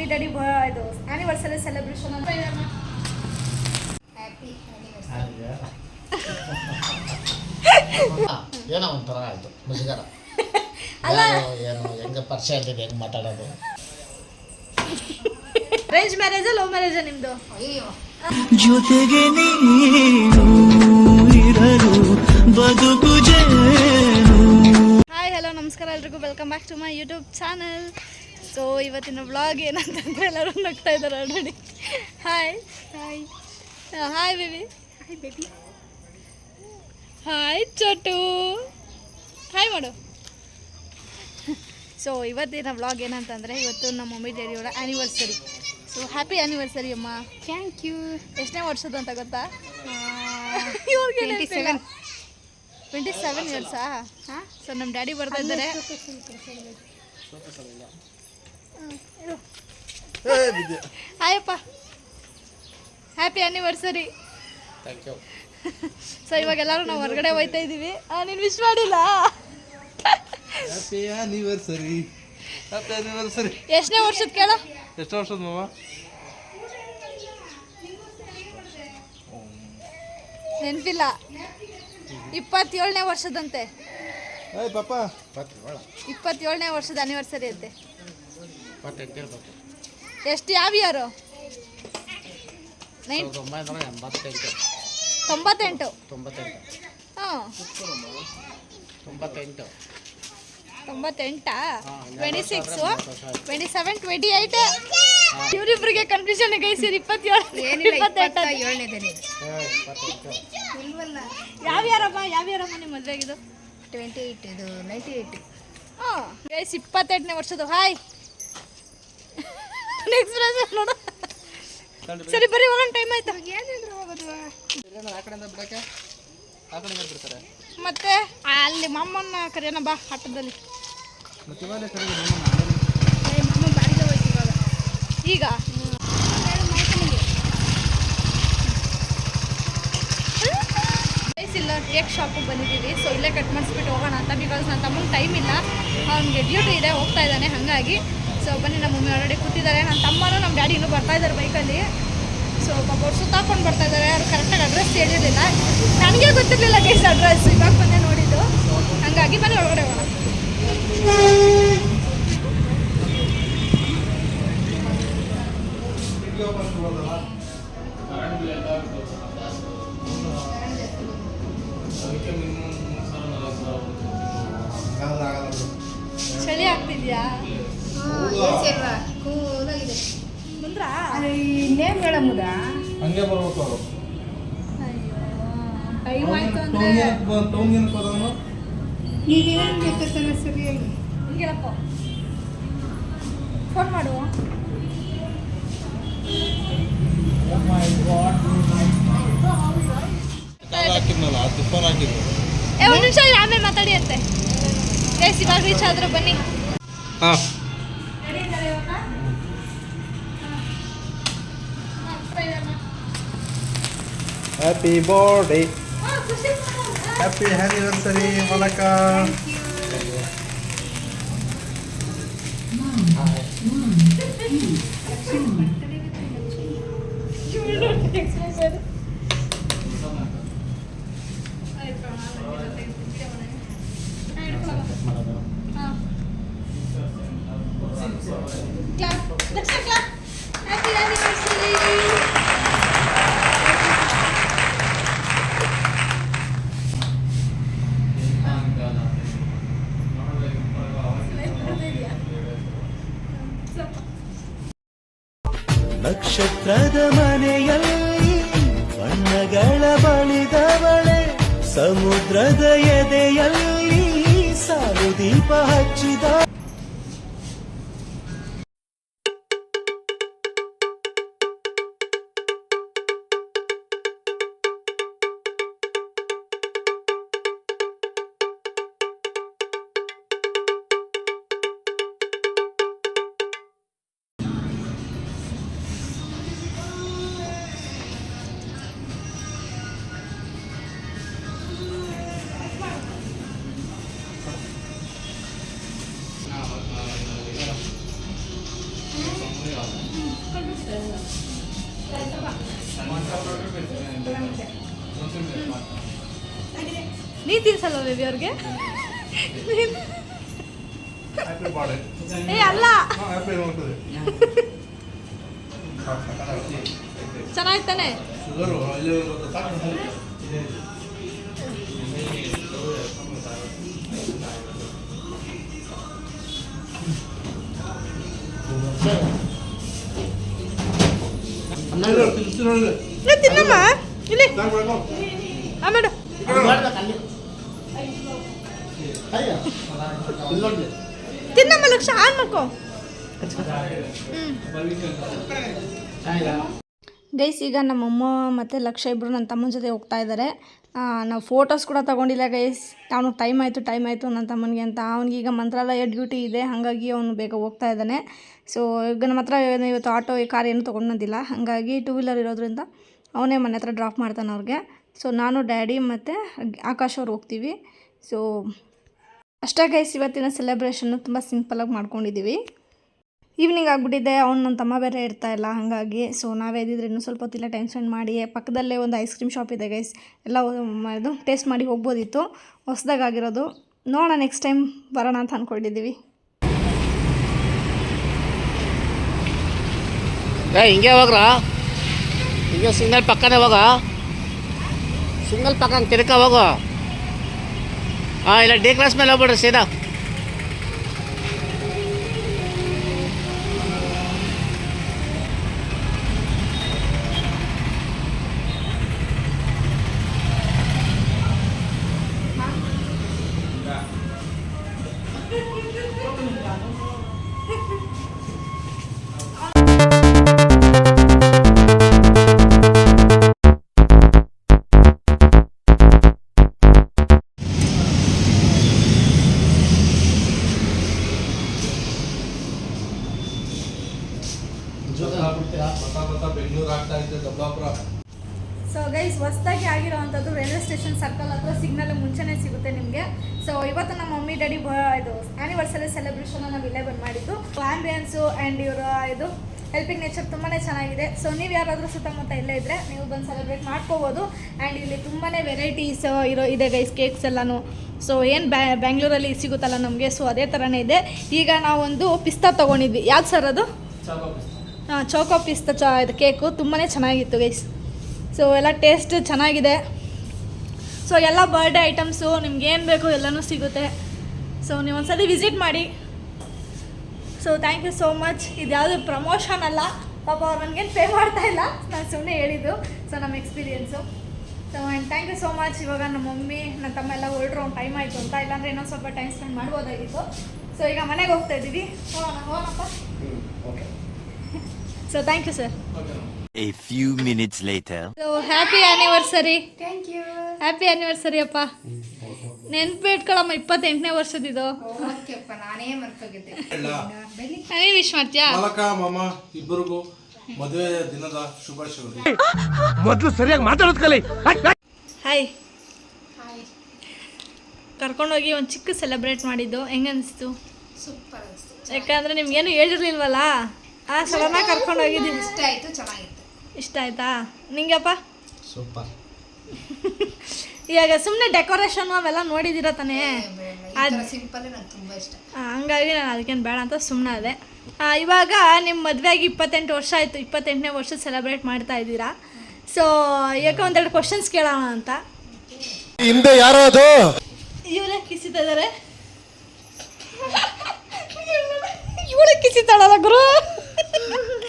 Mummy daddy ಇದು anniversary celebration ಅಂತ happy ಏನೋ ಒಂಥರ ಆಯಿತು ಮುಜುಗರ. ಅಲ್ಲ ಏನು ಹೆಂಗೆ ಪರಿಚಯ ಇಲ್ದಿದೆ ಹೆಂಗೆ ಮಾತಾಡೋದು. ಅರೇಂಜ್ ಮ್ಯಾರೇಜಾ ಲವ್ ಮ್ಯಾರೇಜಾ ನಿಮ್ಮದು? ಅಯ್ಯೋ ಜೊತೆಗೆ ನೀನು ಇರಲು ಬದುಕು ಜೇನು. ಹಾಯ್ ಹಲೋ ನಮಸ್ಕಾರ ಎಲ್ರಿಗೂ, welcome back to my YouTube channel. So ಇವತ್ತಿನ ವ್ಲಾಗ್ ಏನಂತಂದರೆ ಎಲ್ಲರೂ ನಗ್ತಾ ಇದ್ದಾರೆ already. Hi hi hi baby. Hi baby. Hi Chotu. Hi ಮಾಡು. ಸೊ ಇವತ್ತಿನ ವ್ಲಾಗ್ ಏನಂತಂದರೆ ಇವತ್ತು ನಮ್ಮ ಮಮ್ಮಿ ಡ್ಯಾಡಿಯವರ ಆ್ಯನಿವರ್ಸರಿ. ಸೊ ಹ್ಯಾಪಿ ಆ್ಯನಿವರ್ಸರಿ ಅಮ್ಮ. Thank you. ಎಷ್ಟನೇ ವರ್ಷದ್ದು ಅಂತ ಗೊತ್ತಾ? 27. 27 ಇಯರ್ಸಾ? ಹಾಂ. ಸೊ ನಮ್ಮ ಡ್ಯಾಡಿ ಬರ್ತಾ ಇದ್ದಾರೆ. ಹಾಯಪ್ಪ, happy anniversary. Thank you. So ಇವಾಗೆಲ್ಲರೂ ನಾವು ಹೊರಗಡೆ ಹೋಗ್ತಾ ಇದ್ದೀವಿ. ನೀನು ವಿಶ್ ಮಾಡಿಲ್ಲ. Happy anniversary. Happy anniversary. ಎಷ್ಟನೇ ವರ್ಷದ ಕೇಳು? ಎಷ್ಟು ವರ್ಷದ ಮಾವ? ನೆನಪಿಲ್ಲ. 27ನೇ ವರ್ಷದಂತೆ. ಏಯ್ ಪಾಪ 27ನೇ ವರ್ಷದ ಆನಿವರ್ಸರಿ ಅಂತೆ. 28 ಎಷ್ಟು ಯಾವ ಇಯರು? 1988. 98. 98. ಹಾಂ 98. 98. 26 27 28. ಇವರಿಬ್ಬರಿಗೆ ಕನ್ಫ್ಯೂಷನ್ ಗೈಸ್. 27 ಏನಿಲ್ಲ, 28. 27ನೇದೇನೆ. ಇಲ್ವಲ್ಲ, ಯಾವ ಯಾರಮ್ಮ ನಿಮ್ಮ ಮದುವೆಗಿದು? 28 ಇದು 98. ಹಾಂ ಗೈಸ್ 28ನೇ ವರ್ಷದ್ದು. ಹಾಯ್. ನೆಕ್ಸ್ಟ್ ನೋಡು. ಸರಿ ಬರೀ ಹೋಗೋಣ, ಟೈಮ್ ಆಯ್ತು. ಏನಿದ್ರು ಹೋಗೋದು. ಆ ಕಡೆಯಿಂದ ಬಿಡಕ್ಕೆ ಆ ಕಡೆಯಿಂದ ಬಿಡ್ತಾರೆ. ಮತ್ತೆ ಅಲ್ಲಿ ಮಮ್ಮನ್ನ ಕರೆಯೋಣ ಬಾ ಆಟದಲ್ಲಿ. ಮತ್ತೆ ಇವಾಗಲೇ ಕರೆದು ಅಮ್ಮ ಬಾಡಿಗೆ ಹೋಯ್ತು ಇವಾಗ. ಈಗ ಗೈಸ್ ಇಲ್ಲ ಕೇಕ್ ಶಾಪಿಗೆ ಬಂದಿದ್ದೀವಿ. ಸೊ ಇಲ್ಲೇ ಕಟ್ ಮಾಡಿಸ್ಬಿಟ್ಟು ಹೋಗೋಣ ಅಂತ. ಬಿಕಾಸ್ ನನ್ನ ತಮ್ಮಂಗೆ ಟೈಮ್ ಇಲ್ಲ, ಅವ್ನಿಗೆ ಡ್ಯೂಟಿ ಇದೆ, ಹೋಗ್ತಾ ಇದ್ದಾನೆ. ಹಾಗಾಗಿ ಸೊ ಬನ್ನಿ, ನಮ್ಮ ಮಮ್ಮಿ ಆಲ್ರೆಡಿ ಕೂತಿದ್ದಾರೆ. ನನ್ನ ತಮ್ಮನೂ ನಮ್ಮ ಡ್ಯಾಡಿ ಇನ್ನೂ ಬರ್ತಾ ಇದ್ದಾರೆ ಬೈಕಲ್ಲಿ. ಸೊ ಪಾಪ ಅವ್ರು ಸುತ್ತಾಕೊಂಡು ಬರ್ತಾ ಇದ್ದಾರೆ. ಅವ್ರು ಕರೆಕ್ಟಾಗಿ ಅಡ್ರೆಸ್ ಹೇಳಿರಲಿಲ್ಲ, ನನಗೆ ಗೊತ್ತಿರಲಿಲ್ಲ ಗೈಸ್ ಅಡ್ರೆಸ್. ಇವಾಗ ಬಂದೆ ನೋಡಿದ್ದು. ಹಾಗಾಗಿ ಬನ್ನಿ ಒಳಗಡೆ ಹೋಗೋಣ. ಚಳಿ ಆಗ್ತಿದ್ಯಾ? AC ಅಲ್ವಾ, ಕೂಲಾಗಿದೆ. ಬಂದ್ರಾ? ಇನ್ನೇನು ಹೇಳಮ್ಮುದ? ಹಂಗೆ ಬರ್ಬೇಕು ಅವರು. ಅಯ್ಯೋ ಟೈಮ್ ಆಯ್ತು ಅಂದರೆ ಟೌನ್ಗೆ ಬರೋನು. ನೀವೇನು ಬೇಕಾದ್ರೆ ಸರಿ ಹೇಳಿ. ಹಿಂಗೆಲ್ಲಪ್ಪ ಫೋನ್ ಮಾಡು. ಹಾಕಿದ್ನಲ್ಲ ಅದು ಫೋನ್ ಹಾಕಿದ್ರು. ಒಂದು ನಿಮಿಷ ಆಮೇಲೆ ಮಾತಾಡಿ ಅಂತೆ. ಗೈಸ್ ಇವಾಗ ರೀಚ್ ಆದ್ರೆ ಬನ್ನಿ. ಹಾಂ ಹ್ಯಾಪಿ ಬರ್ಡೇ, ಹ್ಯಾಪಿ ಆನಿವರ್ಸರಿ ಮಲಕ. ನಕ್ಷತ್ರದ ಮನೆಯಲ್ಲಿ ಬಣ್ಣಗಳ ಬಳಿದವಳೆ, ಸಮುದ್ರದ ಎದೆಯಲ್ಲಿ ಸಾಲು ದೀಪ ಹಚ್ಚಿದ. ನೀ ತಿನ್ಸಲ್ವ ಬೇಬಿ ಅವ್ರಿಗೆ? ಏ ಅಲ್ಲ, ಚೆನ್ನಾಯ್ತಾನೆ. ತಿನ್ನಮ್ಮ ಇಲ್ಲಿ ಆಮೇಲೆ ತಿನ್ನಮ್ಮ ಲಕ್ಷ ಆನ್ ಮಾಡ್ಕೋ. ಗೈಸ್, ಈಗ ನಮ್ಮಮ್ಮ ಮತ್ತು ಲಕ್ಷ ಇಬ್ಬರು ನನ್ನ ತಮ್ಮನ ಜೊತೆ ಹೋಗ್ತಾ ಇದ್ದಾರೆ. ನಾವು ಫೋಟೋಸ್ ಕೂಡ ತೊಗೊಂಡಿಲ್ಲ ಗೈಸ್. ಅವನು ಟೈಮ್ ಆಯಿತು ನನ್ನ ತಮ್ಮನಿಗೆ ಅಂತ. ಅವನಿಗೀಗ ಮಂತ್ರಾಲಯ ಡ್ಯೂಟಿ ಇದೆ, ಹಾಗಾಗಿ ಅವನು ಬೇಗ ಹೋಗ್ತಾ ಇದ್ದಾನೆ. ಸೊ ಈಗ ನಮ್ಮ ಹತ್ರ ಇವತ್ತು ಆಟೋ ಕಾರ್ ಏನು ತೊಗೊಂಡು ಬಂದಿಲ್ಲ, ಹಾಗಾಗಿ 2 ವೀಲರ್ ಇರೋದ್ರಿಂದ ಅವನೇ ಮನೆ ಹತ್ರ ಡ್ರಾಪ್ ಮಾಡ್ತಾನೆ ಅವ್ರಿಗೆ. ಸೊ ನಾನು, ಡ್ಯಾಡಿ ಮತ್ತು ಆಕಾಶ್ ಅವ್ರು ಹೋಗ್ತೀವಿ. ಸೊ ಅಷ್ಟೇ ಗೈಸ್, ಇವತ್ತಿನ ಸೆಲೆಬ್ರೇಷನ್ನು ತುಂಬ ಸಿಂಪಲಾಗಿ ಮಾಡ್ಕೊಂಡಿದ್ದೀವಿ. ಈವ್ನಿಂಗ್ ಆಗಿಬಿಟ್ಟಿದೆ, ಅವ್ನು ನನ್ನ ತಮ್ಮ ಬೇರೆ ಇರ್ತಾಯಿಲ್ಲ, ಹಾಗಾಗಿ ಸೊ ನಾವೇ ಇದ್ದಿದ್ರೆ ಇನ್ನೂ ಸ್ವಲ್ಪ ಹೊತ್ತಿಲ್ಲ ಟೈಮ್ ಸ್ಪೆಂಡ್ ಮಾಡಿ. ಪಕ್ಕದಲ್ಲೇ ಒಂದು ಐಸ್ ಕ್ರೀಮ್ ಶಾಪ್ ಇದೆ ಗೈಸ್, ಎಲ್ಲ ಇದು ಟೇಸ್ಟ್ ಮಾಡಿ ಹೋಗ್ಬೋದಿತ್ತು, ಹೊಸದಾಗಿರೋದು. ನೋಡೋಣ, ನೆಕ್ಸ್ಟ್ ಟೈಮ್ ಬರೋಣ ಅಂತ ಅಂದ್ಕೊಂಡಿದ್ದೀವಿ. ಹಿಂಗೆ ಹೋಗ್ರ, ಹಿಂಗೆ ಸಿಗ್ನಲ್ ಪಕ್ಕನೇ ಹೋಗ, ಸಿಗ್ನಲ್ ಪಕ್ಕ ತಿರ್ಕ ಹೋಗು. ಹಾಂ, ಇಲ್ಲ ಡಿ ಕ್ರಾಸ್ ಮೇಲೆ ಹೋಗ್ಬಿಡ್ರಿ ಸೀದಾ. ಸೊ ಗೈಸ್, ಹೊಸದಾಗಿ ಆಗಿರೋವಂಥದ್ದು ರೈಲ್ವೆ ಸ್ಟೇಷನ್ ಸರ್ಕಲ್ ಹತ್ರ ಸಿಗ್ನಲ್ ಮುಂಚೆನೇ ಸಿಗುತ್ತೆ ನಿಮಗೆ. ಸೊ ಇವತ್ತು ನಮ್ಮ ಮಮ್ಮಿ ಡ್ಯಾಡಿ ಇದು ಆ್ಯನಿವರ್ಸರಿ ಸೆಲೆಬ್ರೇಷನ್ನ ನಾವು ಇಲ್ಲೇ ಬಂದು ಮಾಡಿದ್ದು. ಆ್ಯಂಬಿಯನ್ಸು ಆ್ಯಂಡ್ ಇವರ ಇದು ಹೆಲ್ಪಿಂಗ್ ನೇಚರ್ ತುಂಬಾ ಚೆನ್ನಾಗಿದೆ. ಸೊ ನೀವು ಯಾರಾದರೂ ಸುತ್ತಮುತ್ತ ಇಲ್ಲೇ ಇದ್ದರೆ ನೀವು ಬಂದು ಸೆಲೆಬ್ರೇಟ್ ಮಾಡ್ಕೋಬೋದು. ಆ್ಯಂಡ್ ಇಲ್ಲಿ ತುಂಬಾ ವೆರೈಟೀಸ್ ಇದೆ ಗೈಸ್, ಕೇಕ್ಸ್ ಎಲ್ಲನೂ. ಸೊ ಏನು ಬ್ಯಾಂಗ್ಳೂರಲ್ಲಿ ಸಿಗುತ್ತಲ್ಲ ನಮಗೆ, ಸೊ ಅದೇ ಥರನೇ ಇದೆ. ಈಗ ನಾವೊಂದು ಪಿಸ್ತಾ ತೊಗೊಂಡಿದ್ವಿ. ಯಾವ್ದು ಸರ್ ಅದು? ಹಾಂ, ಚೋಕೋ ಪಿಸ್ತಾ ಇದು ಕೇಕು ತುಂಬಾ ಚೆನ್ನಾಗಿತ್ತು ಗೈಸ್. ಸೊ ಎಲ್ಲ ಟೇಸ್ಟ್ ಚೆನ್ನಾಗಿದೆ. ಸೊ ಎಲ್ಲ ಬರ್ಡೇ ಐಟಮ್ಸು ನಿಮ್ಗೆ ಏನು ಬೇಕು ಎಲ್ಲನೂ ಸಿಗುತ್ತೆ. ಸೊ ನೀವು ಒಂದ್ಸತಿ ವಿಸಿಟ್ ಮಾಡಿ. So thank you so much. ಇದು ಯಾವುದು ಪ್ರಮೋಷನ್ ಅಲ್ಲ, ಪಾಪ ಅವ್ರು ನನಗೇನು ಪೇ ಮಾಡ್ತಾ ಇಲ್ಲ, ನಾನು ಸುಮ್ಮನೆ ಹೇಳಿದ್ದು. ಸೊ ನಮ್ಮ experience. So and thank you so much. ಇವಾಗ ನಮ್ಮ ಮಮ್ಮಿ ನನ್ನ ತಮ್ಮ ಎಲ್ಲ ಹೊರಡ್ರು, ಒಂದು ಟೈಮ್ ಆಯಿತು ಅಂತ, ಇಲ್ಲಾಂದರೆ ಇನ್ನೊಂದು ಸ್ವಲ್ಪ ಟೈಮ್ ಸ್ಪೆಂಡ್ ಮಾಡ್ಬೋದಾಗಿತ್ತು. ಸೊ ಈಗ ಮನೆಗೆ ಹೋಗ್ತಾ ಇದ್ದೀವಿ. ಹೋಗೋಣಪ್ಪ. So thank you sir. A few minutes later. So happy anniversary. Thank you. Happy anniversary ಅಪ್ಪ. ನೆನ್ಪು ಇಟ್ಕೊಳಮ್ಮ, 28ನೇ ವರ್ಷದಿದ್ದು. ಓಕೆಪ್ಪ, ನಾನೇ ಮರ್ತೋಗಿದ್ದೆ. ನೀ ವಿಶ್ ಮಾಡ್ತೀಯಾ? ಮಾಲಕ ಮಾಮ ಇಬ್ಬರಿಗೂ ಮದುವೆ ದಿನದ ಶುಭಾಶಯಗಳು. ಮೊದಲು ಸರಿಯಾಗಿ ಮಾತಾಡೋದು ಕಲಿ. ಹಾಯ್. ಕರ್ಕೊಂಡೋಗಿ ಒಂದು ಚಿಕ್ಕ ಸೆಲೆಬ್ರೇಟ್ ಮಾಡಿದ್ದು ಹೆಂಗೆ ಅನಿಸ್ತು? ಸೂಪರ್ ಅನಿಸ್ತು. ಯಾಕಂದರೆ ನಿಮ್ಗೇನು ಹೇಳಿರ್ಲಿಲ್ವಲ್ಲ, ಸಡನ್ನಾಗಿ ಕರ್ಕೊಂಡೋಗಿದ್ದೀನಿ. ಇಷ್ಟ ಆಯಿತು, ಚೆನ್ನಾಗಿತ್ತು. ಇಷ್ಟ ಆಯ್ತಾ ನಿಂಗಪ್ಪ? ಸೂಪರ್. ಇವಾಗ ಸುಮ್ಮನೆ ಡೆಕೋರೇಷನ್ ಅವೆಲ್ಲ ನೋಡಿದ್ದೀರ ತಾನೇ, ಅದು ಸಿಂಪಲ್ ನಂಗೆ ತುಂಬ ಇಷ್ಟ. ಹಂಗಾಗಿ ನಾನು ಅದಕ್ಕೇನು ಬೇಡ ಅಂತ ಸುಮ್ಮನೆ ಅದೇ. ಇವಾಗ ನಿಮ್ಮ ಮದುವೆಯಾಗಿ 28 ವರ್ಷ ಆಯಿತು, 28ನೇ ವರ್ಷ ಸೆಲೆಬ್ರೇಟ್ ಮಾಡ್ತಾ ಇದ್ದೀರಾ. ಸೊ ಯಾಕೆ ಒಂದೆರಡು ಕ್ವಶನ್ಸ್ ಕೇಳೋಣ ಅಂತ. ಹಿಂದೆ ಯಾರೋ ಅದು ಇವರೇ ಕಿಸಿತಾ ಇದ್ದಾರೆ, ಇವಳೇ ಕಿಸಿತಾಳಲ್ಲ ಗುರು.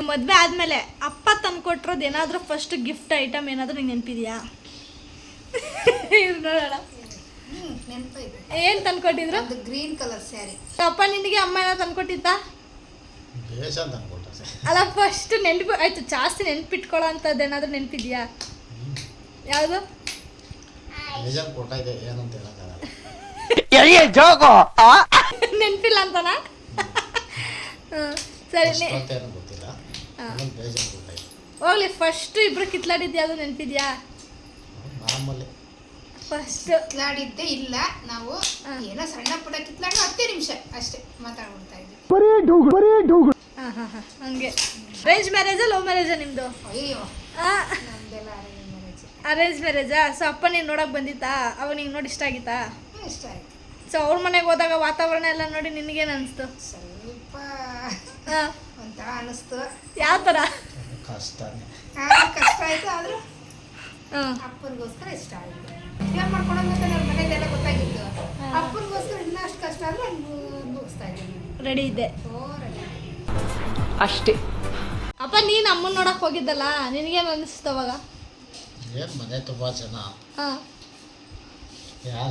ಮದುವೆ ಆದಮೇಲೆ ಅಪ್ಪ ತಂದ್ಕೊಟ್ಟಿರೋದು ಏನಾದರೂ ಫಸ್ಟ್ ಗಿಫ್ಟ್ ಐಟಮ್ ಏನಾದರೂ ನಿಂಗೆ ನೆನಪಿದೆಯಾ? ನೋಡೋಣ. ನೆನಪಾಯ್ತು. ಏನು ತಂದ್ಕೊಟ್ಟಿದ್ರು? ಒಂದು ಗ್ರೀನ್ ಕಲರ್ ಸ್ಯಾರಿ. ಅಪ್ಪ ನಿನಗೆ ಅಮ್ಮ ಏನೋ ತಂದ್ಕೊಟ್ಟಿದ್ದ? ಬೇಷ ಅಂತ ಅನ್ಕೊಟ್ಟ ಸರ್. ಅಲ್ಲ, ಫಸ್ಟ್ ನೆನಪು ಆಯಿತು, ಜಾಸ್ತಿ ನೆನಪಿಟ್ಕೊಳ್ಳೋ ಅಂಥದ್ದು ಏನಾದರೂ ನೆನಪಿದೆಯಾ? ಯಾವುದು? ಬೇಜಾರು ಕೊಟ್ಟಾಯಿದೆ, ಏನಂತ ಹೇಳೋಕ್ಕಾಗಲ್ಲ. ನೆನಪಿಲ್ಲ ಅಂತನಾ? ಸರಿ, ಏನು ಗೊತ್ತಿಲ್ಲ, ಬೇಜಾರು ಕೊಟ್ಟಾಯಿದೆ. ಹೋಗ್ಲಿ. ಫಸ್ಟ್ ಇಬ್ರು ಕಿತ್ಲಾಡಿದ್ದು ಯಾವುದು ನೆನಪಿದ್ಯಾ? ಮಾಮೂಲಿ ಫಸ್ಟ್ ಕಿತ್ಲಾಡಿದ್ದೇ ಇಲ್ಲ, ನಾವು ಏನೋ ಸಣ್ಣ ಪುಟ್ಟ ಕಿತ್ಲಾಡಿ 10 ನಿಮಿಷ ಅಷ್ಟೇ ಮಾತಾಡ್ಬಿಡ್ತಾ ಇದ್ವಿ. ಹಾಂ ಹಾಂ ಹಾಂ, ಹಂಗೆ. ಅರೇಂಜ್ ಮ್ಯಾರೇಜಾ ಲವ್ ಮ್ಯಾರೇಜಾ ನಿಮ್ಮದು? ಅಯ್ಯೋ ನಮ್ದೆಲ್ಲ ಅರೇಂಜ್ ಮ್ಯಾರೇಜ್. ಅರೇಂಜ್ ಮ್ಯಾರೇಜಾ? ಸೊ ಅಪ್ಪ ನೀನು ನೋಡೋಕೆ ಬಂದಿತ್ತಾ? ಅವಾಗ ನಿಂಗೆ ನೋಡಿ ಇಷ್ಟ ಆಗಿತ್ತಾ? ಇಷ್ಟ ಆಯ್ತು. ಸೊ ಅವ್ರ ಮನೆಗೆ ಹೋದಾಗ ವಾತಾವರಣ ಎಲ್ಲ ನೋಡಿ ನಿನಗೇನು ಅನಿಸ್ತು? ಸ್ವಲ್ಪ ಹಾಂ, ಒಂಥರ ಅನ್ನಿಸ್ತು. ಯಾವ ಥರ? ಕಷ್ಟನೇ. ಕಷ್ಟ ಆಯ್ತು, ಆದರೂ ಹಾಂ, ಅಪ್ಪನಿಗೋಸ್ಕರ ಇಷ್ಟ ಆಯಿತು. ಏನು ಮಾಡ್ಕೊಳಂತ ನನ್ನ ಮನೆಯದೆಲ್ಲ ಗೊತ್ತಾಗಿತ್ತು. ಅಪ್ಪನಿಗೋಸ್ಕರ ಇನ್ನೂ ಅಷ್ಟು ಕಷ್ಟ ಆದರೆ ಮುಗಿಸ್ತಾ ಇದ್ದೀನಿ. ರೆಡಿ ಇದ್ದೆ ರೆಡಿ. ಅಷ್ಟೇ. ಅಪ್ಪ ನೀನು ಅಮ್ಮನ ನೋಡಕ್ಕೆ ಹೋಗಿದ್ದಲ್ಲ, ನಿನಗೇನು ಅನಿಸ್ತು ಅವಾಗ? ಏನು ಮನೆ ತುಂಬ ಜನ, ಹಾಂ,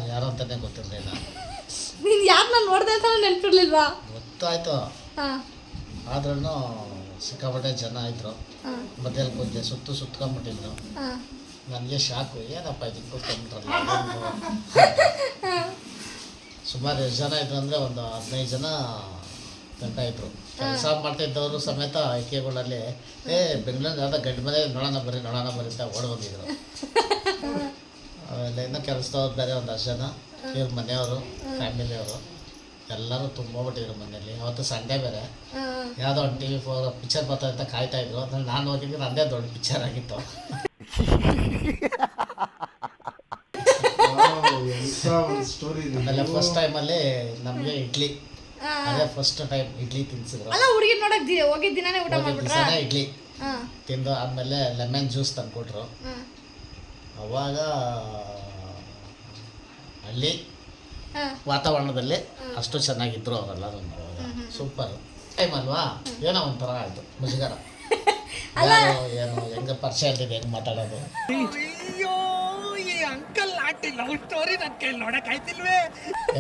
ಯಾರು ಅಂತಲೇ ಗೊತ್ತಿರಲಿಲ್ಲ. ನೀನು ಯಾರನ್ನ ನೋಡಿದೆ ಅಂತ ನೆನಪಿರ್ಲಿಲ್ವಾ? ಗೊತ್ತಾಯ್ತು, ಹಾಂ ಆದ್ರೂ ಸಿಕ್ಕಾಪಟ್ಟೆ ಜನ ಇದ್ರು. ಹಾಂ ಮಧ್ಯಾಹ್ನ ಬಂದೆ ಸುತ್ಕೊಂಡ್ಬಿಟ್ಟಿದ್ರು. ಹಾಂ ನನಗೆ ಶಾಕು, ಏನಪ್ಪ ಇದಕ್ಕೆ ಕೂತ್ಕೊಂಡ್ಬಿಟ್ರಲ್ಲ. ಸುಮಾರು ಎಷ್ಟು ಜನ ಇದ್ರು ಅಂದರೆ ಒಂದು 15 ಜನ ಗಂಟ ಇದ್ರು. ಕೆಲಸ ಮಾಡ್ತಿದ್ದವರು ಸಮೇತ ಐಕೆಗಳಲ್ಲಿ ಬೆಂಗಳೂರು ಯಾವ್ದೋ ಗಂಡು ಮನೆ ನೋಡೋಣ ಬರ್ರಿ ಅಂತ ಓಡ್ ಬಂದಿದ್ರು. ಆಮೇಲೆ ಇನ್ನೂ ಕೆಲಸದವ್ರು ಬೇರೆ ಒಂದು 10 ಜನ, ಇವ್ರ ಮನೆಯವರು, ಫ್ಯಾಮಿಲಿಯವರು ಎಲ್ಲರೂ ತುಂಬೋಗ್ಬಿಟ್ಟಿದ್ರು ಮನೇಲಿ. ಅವತ್ತು ಸಂಡೇ ಬೇರೆ, ಯಾವುದೋ ಒಂದು TV4 ಪಿಕ್ಚರ್ ಬರ್ತಾ ಅಂತ ಕಾಯ್ತಾಯಿದ್ರು. ಅದ್ರಲ್ಲಿ ನಾನು ಹೋಗಿದ್ದು ನಂದೇ ದೊಡ್ಡ ಪಿಕ್ಚರ್ ಆಗಿತ್ತು. ಆಮೇಲೆ ಫಸ್ಟ್ ಟೈಮಲ್ಲಿ ನಮಗೆ ಇಡ್ಲಿ, ಅದೇ ಫಸ್ಟ್ ಟೈಮ್ ಇಡ್ಲಿ ತಿನ್ಸಿದ್ರು. ಅಲ್ಲ, ಹುಡುಗಿ ನೋಡಕ್ಕೆ ಹೋಗಿದ್ದ ದಿನನೇ ಊಟ ಮಾಡ್ಬಿಟ್ರಾ? ದಿವಸನೇ ಇಡ್ಲಿ ಹಾಂ ತಿಂದು ಆದಮೇಲೆ ಲೆಮನ್ ಜ್ಯೂಸ್ ತಂದುಕೊಟ್ರು. ಹಾಂ ಅವಾಗ ಹಳ್ಳಿ ಹಾಂ ವಾತಾವರಣದಲ್ಲಿ ಅಷ್ಟು ಚೆನ್ನಾಗಿದ್ರು ಅವರೆಲ್ಲ. ಸೂಪರ್ ಟೈಮ್ ಅಲ್ವಾ, ಏನೋ ಒಂಥರ ಆಯಿತು ಮುಜುಗರ. ಯಾರು ಏನು ಹೆಂಗೆ ಪರಿಚಯ ಇರ್ತಿದೆ, ಹೆಂಗೆ ಮಾತಾಡೋದು.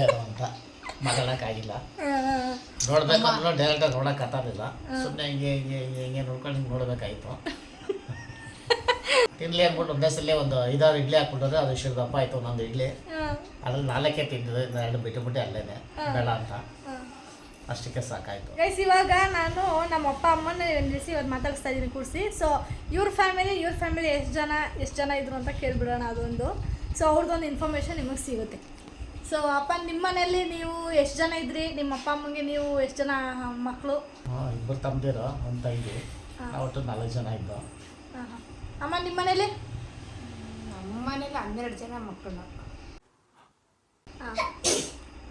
ಏನೋ ಅಂತ ಮಾತಾಡೋಕ್ಕಾಗಿಲ್ಲ. ನೋಡ್ಬೇಕಂದ್ರೂ ಡೈರೆಕ್ಟಾಗಿ ನೋಡೋಕ್ಕಾಗಲಿಲ್ಲ. ಸುಮ್ಮನೆ ಹಿಂಗೆ ನೋಡ್ಕೊಂಡು ಹಿಂಗೆ ನೋಡಬೇಕಾಯ್ತು. ತಿನ್ಲಿ ಅಂದ್ಬಿಟ್ಟು ಒಂದೇ ಸಲ ಒಂದು 5-6 ಇಡ್ಲಿ ಹಾಕ್ಬಿಟ್ಟರೆ ಅದು ಇಷ್ಟು ದಪ್ಪ ಆಯಿತು ಒಂದೊಂದು ಇಡ್ಲಿ. ಅದ್ರಲ್ಲಿ 4 ತಿಂದಿದ್ದು, 2 ಬಿಟ್ಟುಬಿಟ್ಟು ಅಲ್ಲೇನೆ ಬೇಡ ಅಂತ. ಅಷ್ಟಕ್ಕೆ ಸಾಕಾಯಿತು. ಗೈಸ್, ಇವಾಗ ನಾನು ನಮ್ಮ ಅಪ್ಪ ಅಮ್ಮನ ನಿಲ್ಲಿಸಿ ಇವತ್ತು ಮಾತಾಡಿಸ್ತಾ ಇದ್ದೀನಿ ಕೂರಿಸಿ. ಸೊ ಇವ್ರ ಫ್ಯಾಮಿಲಿ ಎಷ್ಟು ಜನ ಇದ್ರು ಅಂತ ಕೇಳಿಬಿಡೋಣ ಅದೊಂದು. ಸೊ ಅವ್ರದ್ದೊಂದು ಇನ್ಫಾರ್ಮೇಷನ್ ನಿಮಗೆ ಸಿಗುತ್ತೆ. ಸೊ ಅಪ್ಪ, ನಿಮ್ಮ ಮನೇಲಿ ನೀವು ಎಷ್ಟು ಜನ ಇದ್ರಿ? ನಿಮ್ಮ ಅಪ್ಪ ಅಮ್ಮಂಗೆ ನೀವು ಎಷ್ಟು ಜನ ಮಕ್ಕಳು? ಹಾಂ, 2 ತಮ್ಮದಿರು, 1 ತಂಗಿ, ಒಟ್ಟು 4 ಜನ ಇದ್ದು. ಹಾಂ ಹಾಂ. ಅಮ್ಮ, ನಿಮ್ಮ ಮನೇಲಿ? ನಮ್ಮ ಮನೇಲಿ 12 ಜನ ಮಕ್ಕಳು. ಹಾಂ.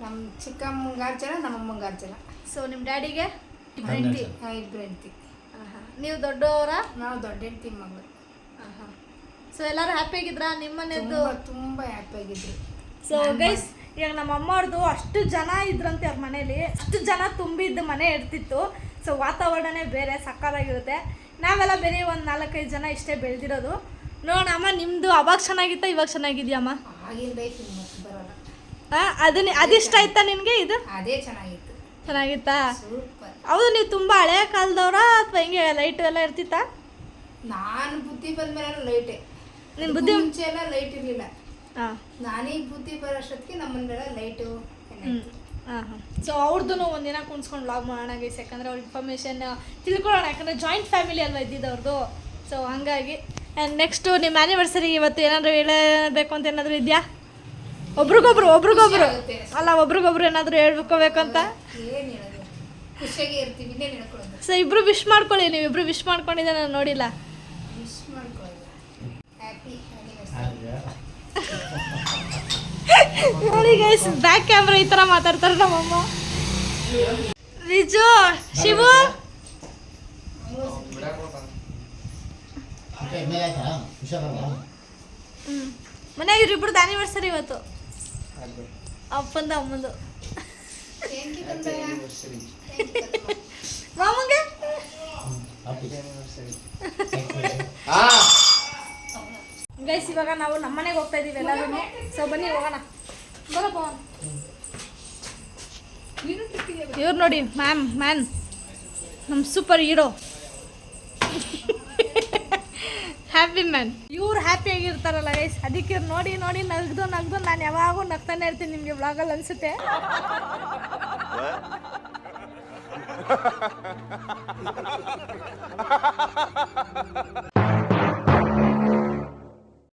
ನಮ್ಮ ಚಿಕ್ಕಮ್ಮಂಗೆ 6 ಜನ, ನಮ್ಮಮ್ಮಂಗೆ 6 ಜನ. ಸೊ ನಿಮ್ಮ ಡ್ಯಾಡಿಗೆ? ಹೆಂಡತಿ. ಇಬ್ಬರು ಹೆಂಡ್ತಿ. ಹಾಂ ಹಾಂ. ನೀವು ದೊಡ್ಡವರಾ? ನಾವು ದೊಡ್ಡ ಹೆಂಡ್ತಿ ಮಗಳು. ಹಾಂ ಹಾಂ. ಸೊ ಎಲ್ಲರೂ ಹ್ಯಾಪಿಯಾಗಿದ್ರಾ ನಿಮ್ಮ ಮನೆಯದ್ದು? ತುಂಬ ಹ್ಯಾಪಿಯಾಗಿದ್ರು. ಸೊ ಗೈಸ್, ಇವಾಗ ನಮ್ಮ ಅಮ್ಮವ್ರದ್ದು ಅಷ್ಟು ಜನ ಇದ್ರಂತೆ ಅವ್ರ ಮನೇಲಿ. ಅಷ್ಟು ಜನ ತುಂಬಿದ್ದ ಮನೆ ಇರ್ತಿತ್ತು. ಸೊ ವಾತಾವರಣನೇ ಬೇರೆ, ಸಕ್ಕತ್ತಾಗಿರುತ್ತೆ. ನಾವೆಲ್ಲ ಬೇರೆ ಒಂದು 4-5 ಜನ ಇಷ್ಟೇ ಬೆಳೆದಿರೋದು. ನೋಡೋಣ ಅಮ್ಮ, ನಿಮ್ಮದು ಅವಾಗ ಚೆನ್ನಾಗಿತ್ತಾ ಇವಾಗ ಚೆನ್ನಾಗಿದೆಯಮ್ಮ? ಆಗಿಂದ ಐತಿ ಬರೋಲ್ಲ. ಹಾಂ, ಅದಿಷ್ಟ ಆಯ್ತಾ ನಿನಗೆ? ಇದು ಅದೇ ಚೆನ್ನಾಗಿತ್ತು. ಚೆನ್ನಾಗಿತ್ತಾ? ಸೂಪರ್. ಹೌದು, ನೀವು ತುಂಬ ಹಳೆಯ ಕಾಲದವ್ರ ಅಥವಾ ಹಿಂಗೆ ಲೈಟು ಎಲ್ಲ ಇರ್ತಿತ್ತಾ? ನಾನು ಬುದ್ಧಿ ಬಂದ್ಮೇಲೆ ಲೈಟೇ. ನಿನ್ನ ಬುದ್ಧಿ ಮುಂಚೆ ಎಲ್ಲ ಲೈಟ್ ಇರಲಿಲ್ಲ. ಹಾಂ, ನಾನೀಗ ಬುದ್ಧಿ ಬರೋಷ್ಟೊತ್ತಿಗೆ ನಮ್ಮನೆಲ್ಲ ಲೈಟು. ಹಾಂ ಹಾಂ. ಸೊ ಅವ್ರದ್ದು ಒಂದಿನ ಕುಣಿಸ್ಕೊಂಡು ವ್ಲಾಗ್ ಮಾಡೋಣ ಗೈಸ್, ಯಾಕಂದರೆ ಅವ್ರ ಇನ್ಫಾರ್ಮೇಷನ್ ತಿಳ್ಕೊಳ್ಳೋಣ. ಯಾಕಂದರೆ ಜಾಯಿಂಟ್ ಫ್ಯಾಮಿಲಿ ಅಲ್ವಾ ಇದ್ದಿದ್ದವ್ರದ್ದು. ಸೊ ಹಾಗಾಗಿ ಆ್ಯಂಡ್ ನೆಕ್ಸ್ಟು ನಿಮ್ಮ ಆ್ಯನಿವರ್ಸರಿ ಇವತ್ತು ಏನಾದರೂ ಹೇಳಬೇಕು ಅಂತ ಏನಾದರೂ ಇದೆಯಾ? ಒಬ್ರಿಗೊಬ್ರು ಅಲ್ಲ, ಒಬ್ರಿಗೊಬ್ರು ಏನಾದರೂ ಹೇಳ್ಬೇಕು ಅಂತ? ಏನು ಹೇಳೋದು, ಖುಷಿಯಾಗಿ ಇರ್ತೀವಿ, ಇನ್ನೇನು ಹೇಳ್ಕೊಳ್ಳೋದು. ಸೊ ಇಬ್ಬರು ವಿಶ್ ಮಾಡ್ಕೊಳ್ಳಿ. ನೀವು ಇಬ್ಬರು ವಿಶ್ ಮಾಡ್ಕೊಂಡಿದ್ದೆ ನಾನು ನೋಡಿಲ್ಲ. ವಿಶ್ ಮಾಡ್ಕೊಳ್ಳೋದು. ಹ್ಯಾಪಿ ನೋಡಿ ಗೈಸ್, ಬ್ಯಾಕ್ ಕ್ಯಾಮ್ರಾ ಈ ಥರ ಮಾತಾಡ್ತಾರೆ ನಮ್ಮಮ್ಮ. ನಿಜು, ಶಿವು ಮನೆಯಾಗ ಇವ್ರಿಬ್ರದ್ದು ಆ್ಯನಿವರ್ಸರಿ ಇವತ್ತು, ಅಪ್ಪಂದು ಅಮ್ಮಂದು. ಮಾಮಂಗೆ ಗೈಸ್, ಇವಾಗ ನಾವು ನಮ್ಮ ಮನೆಗೆ ಹೋಗ್ತಾ ಇದೀವಿ ಎಲ್ಲರೂ. ಸೊ ಬನ್ನಿ ಹೋಗೋಣ. ಬರಪ್ಪ. ಇವ್ರು ನೋಡಿ, ಮ್ಯಾನ್ ನಮ್ಮ ಸೂಪರ್ ಹೀರೋ, ಹ್ಯಾಪಿ ಮ್ಯಾನ್. ಇವ್ರು ಹ್ಯಾಪಿಯಾಗಿರ್ತಾರಲ್ಲ ಗೈಸ್, ಅದಕ್ಕೆ ನೋಡಿ ನಗ್ದು ನಾನು ಯಾವಾಗೂ ನಗ್ತಾನೆ ಇರ್ತೀನಿ. ನಿಮಗೆ ವ್ಲಾಗಲ್ಲಿ ಅನಿಸುತ್ತೆ.